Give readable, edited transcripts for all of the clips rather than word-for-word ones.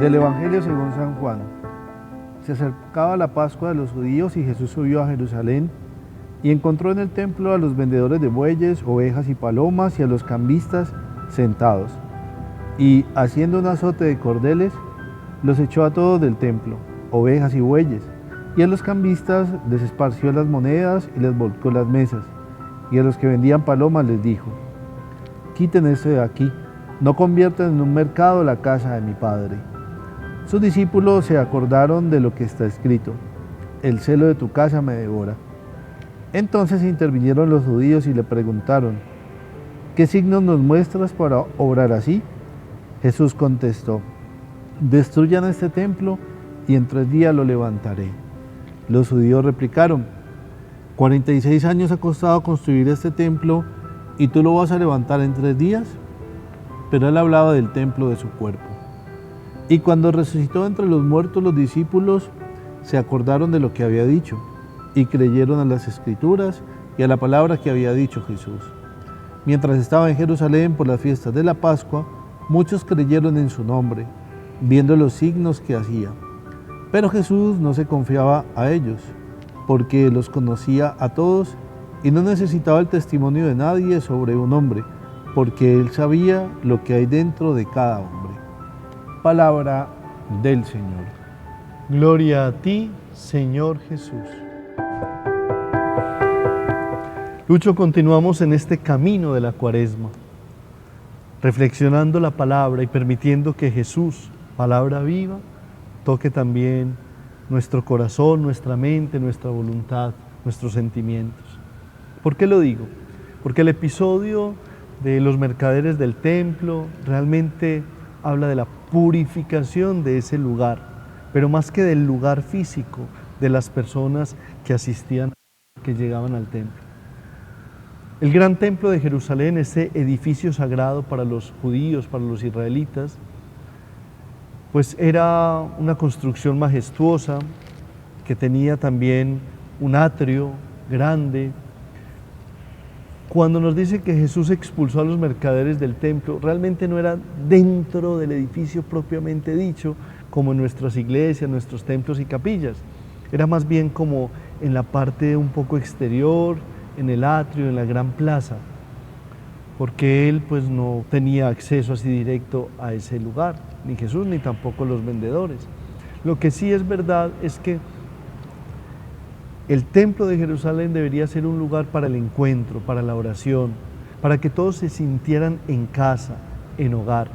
Del Evangelio según San Juan. Se acercaba la Pascua de los judíos y Jesús subió a Jerusalén y encontró en el templo a los vendedores de bueyes, ovejas y palomas y a los cambistas sentados. Y haciendo un azote de cordeles, los echó a todos del templo, ovejas y bueyes, y a los cambistas les esparció las monedas y les volcó las mesas. Y a los que vendían palomas les dijo: quiten esto de aquí, no conviertan en un mercado la casa de mi Padre. Sus discípulos se acordaron de lo que está escrito: el celo de tu casa me devora. Entonces intervinieron los judíos y le preguntaron: ¿qué signos nos muestras para obrar así? Jesús contestó: destruyan este templo y en 3 días lo levantaré. Los judíos replicaron: 46 años ha costado construir este templo y tú lo vas a levantar en 3 días. Pero él hablaba del templo de su cuerpo. Y cuando resucitó entre los muertos, los discípulos se acordaron de lo que había dicho y creyeron a las Escrituras y a la palabra que había dicho Jesús. Mientras estaba en Jerusalén por las fiestas de la Pascua, muchos creyeron en su nombre, viendo los signos que hacía. Pero Jesús no se confiaba a ellos, porque los conocía a todos y no necesitaba el testimonio de nadie sobre un hombre, porque él sabía lo que hay dentro de cada hombre. Palabra del Señor. Gloria a ti, Señor Jesús. Lucho, continuamos en este camino de la Cuaresma, reflexionando la palabra y permitiendo que Jesús, palabra viva, toque también nuestro corazón, nuestra mente, nuestra voluntad, nuestros sentimientos. ¿Por qué lo digo? Porque el episodio de los mercaderes del templo realmente habla de la purificación de ese lugar, pero más que del lugar físico, de las personas que asistían, que llegaban al templo. El gran templo de Jerusalén, ese edificio sagrado para los judíos, para los israelitas, pues era una construcción majestuosa que tenía también un atrio grande. Cuando nos dice que Jesús expulsó a los mercaderes del templo, realmente no era dentro del edificio propiamente dicho, como en nuestras iglesias, nuestros templos y capillas. Era más bien como en la parte un poco exterior, en el atrio, en la gran plaza, porque él pues no tenía acceso así directo a ese lugar, ni Jesús ni tampoco los vendedores. Lo que sí es verdad es que el templo de Jerusalén debería ser un lugar para el encuentro, para la oración, para que todos se sintieran en casa, en hogar.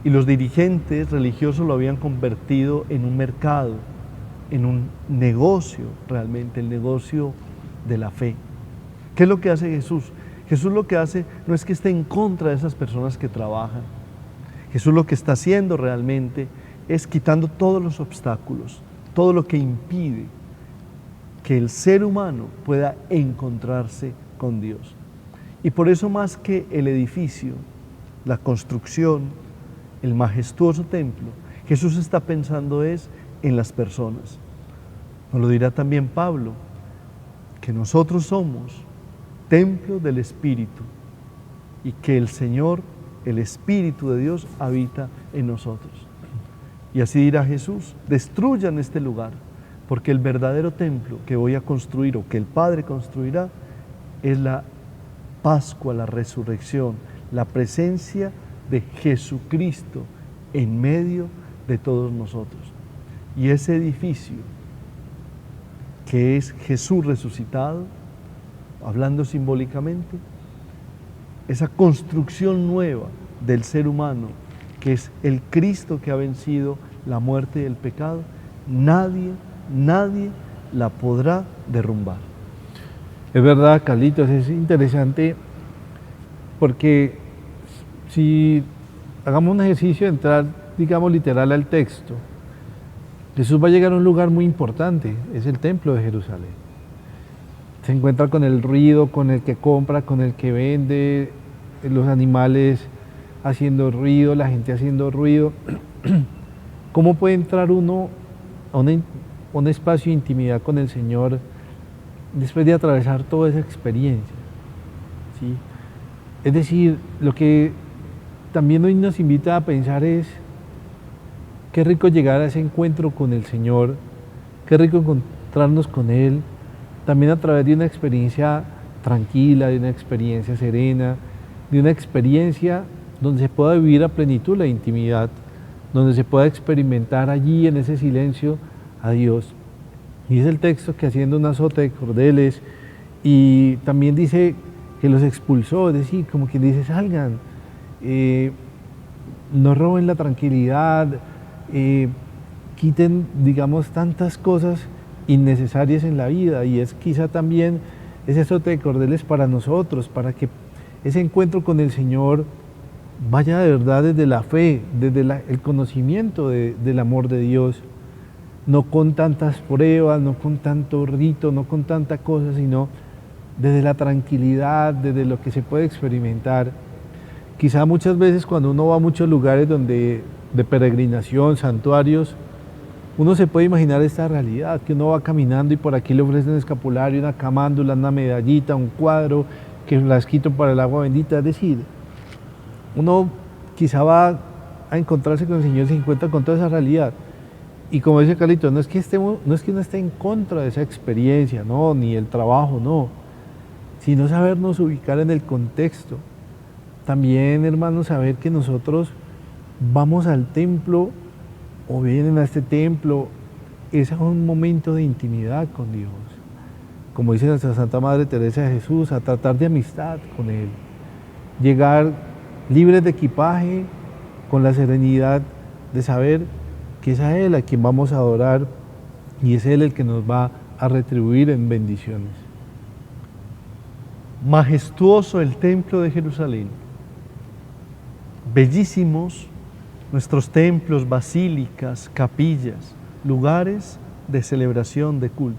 Y los dirigentes religiosos lo habían convertido en un mercado, en un negocio realmente, el negocio de la fe. ¿Qué es lo que hace Jesús? Jesús lo que hace no es que esté en contra de esas personas que trabajan. Jesús lo que está haciendo realmente es quitando todos los obstáculos, todo lo que impide que el ser humano pueda encontrarse con Dios. Y por eso, más que el edificio, la construcción, el majestuoso templo, Jesús está pensando es en las personas. Nos lo dirá también Pablo, que nosotros somos templo del Espíritu y que el Señor, el Espíritu de Dios, habita en nosotros. Y así dirá Jesús: destruyan este lugar, porque el verdadero templo que voy a construir o que el Padre construirá es la Pascua, la resurrección, la presencia de Jesucristo en medio de todos nosotros. Y ese edificio que es Jesús resucitado, hablando simbólicamente, esa construcción nueva del ser humano, que es el Cristo que ha vencido la muerte y el pecado, nadie la podrá derrumbar. Es verdad, Carlitos, es interesante porque si hagamos un ejercicio de entrar, digamos, literal al texto, Jesús va a llegar a un lugar muy importante, es el templo de Jerusalén. Se encuentra con el ruido, con el que compra, con el que vende, los animales haciendo ruido, la gente haciendo ruido. ¿Cómo puede entrar uno a un espacio de intimidad con el Señor después de atravesar toda esa experiencia? ¿Sí? Es decir, lo que también hoy nos invita a pensar es Qué rico llegar a ese encuentro con el Señor, qué rico encontrarnos con Él, también a través de una experiencia tranquila, de una experiencia serena, de una experiencia donde se pueda vivir a plenitud la intimidad, donde se pueda experimentar allí en ese silencio a Dios. Y dice el texto que haciendo un azote de cordeles, y también dice que los expulsó, es decir, como quien dice, salgan, no roben la tranquilidad, quiten, digamos, tantas cosas innecesarias en la vida, y es quizá también ese azote de cordeles para nosotros, para que ese encuentro con el Señor vaya de verdad desde la fe, desde el conocimiento del amor de Dios, no con tantas pruebas, no con tanto rito, no con tanta cosa, sino desde la tranquilidad, desde lo que se puede experimentar. Quizá muchas veces cuando uno va a muchos lugares de peregrinación, santuarios, uno se puede imaginar esta realidad, que uno va caminando y por aquí le ofrecen un escapulario, una camándula, una medallita, un cuadro, que flasquito para el agua bendita. Es decir, uno quizá va a encontrarse con el Señor y se encuentra con toda esa realidad. Y como dice Carlito, no es que uno esté en contra de esa experiencia, no, ni el trabajo, no, sino sabernos ubicar en el contexto. También, hermanos, saber que nosotros vamos al templo o vienen a este templo, es un momento de intimidad con Dios. Como dice nuestra Santa Madre Teresa de Jesús, a tratar de amistad con Él. Llegar libres de equipaje, con la serenidad de saber que es a Él a quien vamos a adorar y es Él el que nos va a retribuir en bendiciones. Majestuoso el templo de Jerusalén. Bellísimos nuestros templos, basílicas, capillas, lugares de celebración, de culto.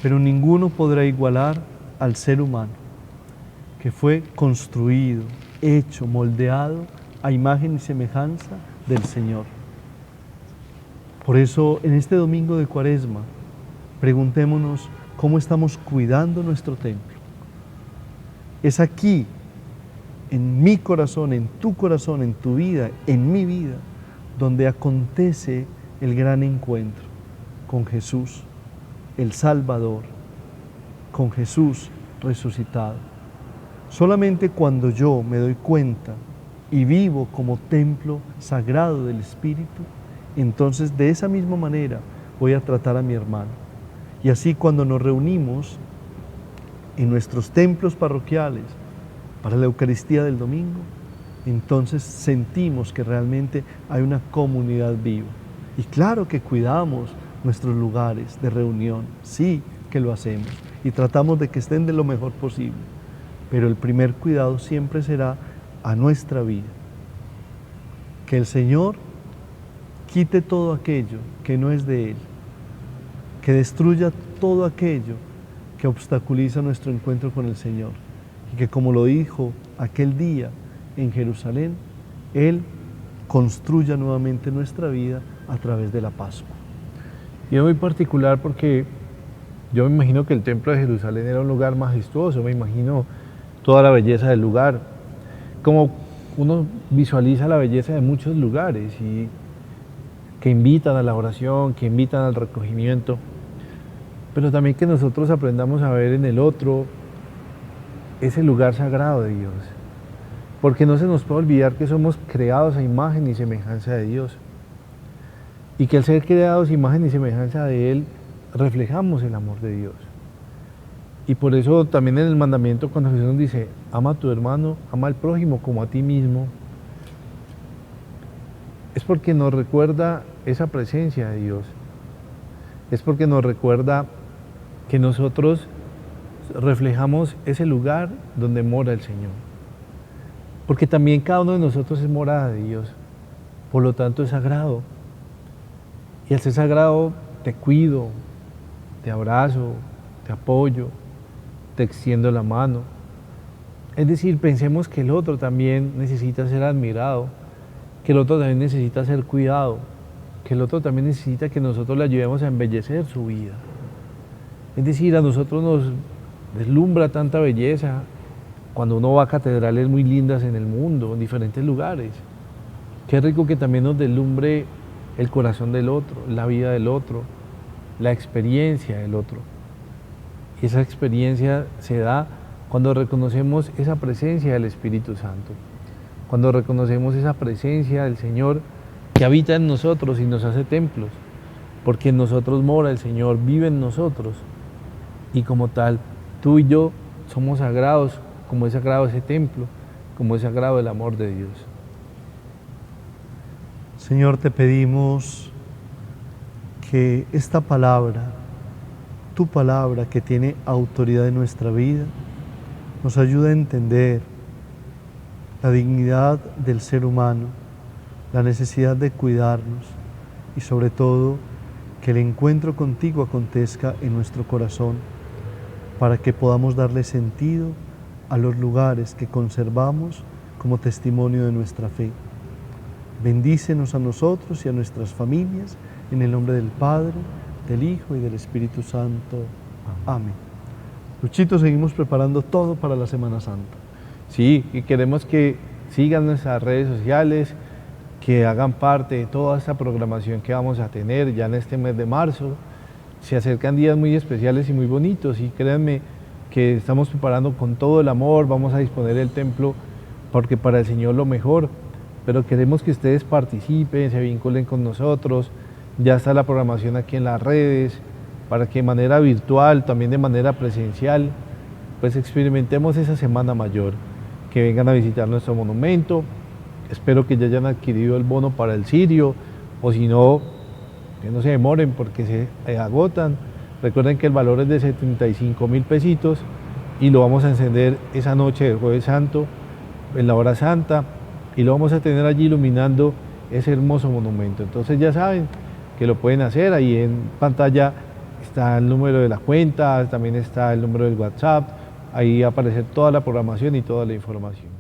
Pero ninguno podrá igualar al ser humano, que fue construido, hecho, moldeado a imagen y semejanza del Señor. Por eso, en este domingo de Cuaresma, preguntémonos cómo estamos cuidando nuestro templo. Es aquí, en mi corazón, en tu corazón, en tu vida, en mi vida, donde acontece el gran encuentro con Jesús, el Salvador, con Jesús resucitado. Solamente cuando yo me doy cuenta y vivo como templo sagrado del Espíritu, entonces de esa misma manera voy a tratar a mi hermano. Y así cuando nos reunimos en nuestros templos parroquiales para la Eucaristía del domingo, entonces sentimos que realmente hay una comunidad viva. Y claro que cuidamos nuestros lugares de reunión, sí que lo hacemos y tratamos de que estén de lo mejor posible, pero el primer cuidado siempre será a nuestra vida. Que el Señor quite todo aquello que no es de Él, que destruya todo aquello que obstaculiza nuestro encuentro con el Señor y que, como lo dijo aquel día en Jerusalén, Él construya nuevamente nuestra vida a través de la Pascua. Y es muy particular porque yo me imagino que el templo de Jerusalén era un lugar majestuoso, me imagino toda la belleza del lugar, como uno visualiza la belleza de muchos lugares y que invitan a la oración, que invitan al recogimiento, pero también que nosotros aprendamos a ver en el otro ese lugar sagrado de Dios, porque no se nos puede olvidar que somos creados a imagen y semejanza de Dios, y que al ser creados a imagen y semejanza de Él, reflejamos el amor de Dios. Y por eso también en el mandamiento, cuando Jesús nos dice, ama a tu hermano, ama al prójimo como a ti mismo, es porque nos recuerda esa presencia de Dios, es porque nos recuerda que nosotros reflejamos ese lugar donde mora el Señor, porque también cada uno de nosotros es morada de Dios, por lo tanto es sagrado, y al ser sagrado te cuido, te abrazo, te apoyo, te extiendo la mano. Es decir, pensemos que el otro también necesita ser admirado, que el otro también necesita ser cuidado, que el otro también necesita que nosotros le ayudemos a embellecer su vida. Es decir, a nosotros nos deslumbra tanta belleza cuando uno va a catedrales muy lindas en el mundo, en diferentes lugares. Qué rico que también nos deslumbre el corazón del otro, la vida del otro, la experiencia del otro. Esa experiencia se da cuando reconocemos esa presencia del Espíritu Santo, cuando reconocemos esa presencia del Señor que habita en nosotros y nos hace templos, porque en nosotros mora el Señor, vive en nosotros, y como tal, tú y yo somos sagrados, como es sagrado ese templo, como es sagrado el amor de Dios. Señor, te pedimos que esta palabra, tu palabra que tiene autoridad en nuestra vida, nos ayude a entender la dignidad del ser humano, la necesidad de cuidarnos y sobre todo que el encuentro contigo acontezca en nuestro corazón para que podamos darle sentido a los lugares que conservamos como testimonio de nuestra fe. Bendícenos a nosotros y a nuestras familias en el nombre del Padre, del Hijo y del Espíritu Santo. Amén. Luchito, seguimos preparando todo para la Semana Santa. Sí, y queremos que sigan nuestras redes sociales, que hagan parte de toda esta programación que vamos a tener ya en este mes de marzo. Se acercan días muy especiales y muy bonitos y créanme que estamos preparando con todo el amor, vamos a disponer el templo porque para el Señor lo mejor, pero queremos que ustedes participen, se vinculen con nosotros, ya está la programación aquí en las redes, para que de manera virtual, también de manera presencial, pues experimentemos esa Semana Mayor, que vengan a visitar nuestro monumento. Espero que ya hayan adquirido el bono para el cirio, o si no, que no se demoren porque se agotan. Recuerden que el valor es de 75.000 pesitos y lo vamos a encender esa noche del Jueves Santo, en la hora santa, y lo vamos a tener allí iluminando ese hermoso monumento. Entonces ya saben que lo pueden hacer, ahí en pantalla está el número de la cuenta, también está el número del WhatsApp, ahí aparece toda la programación y toda la información.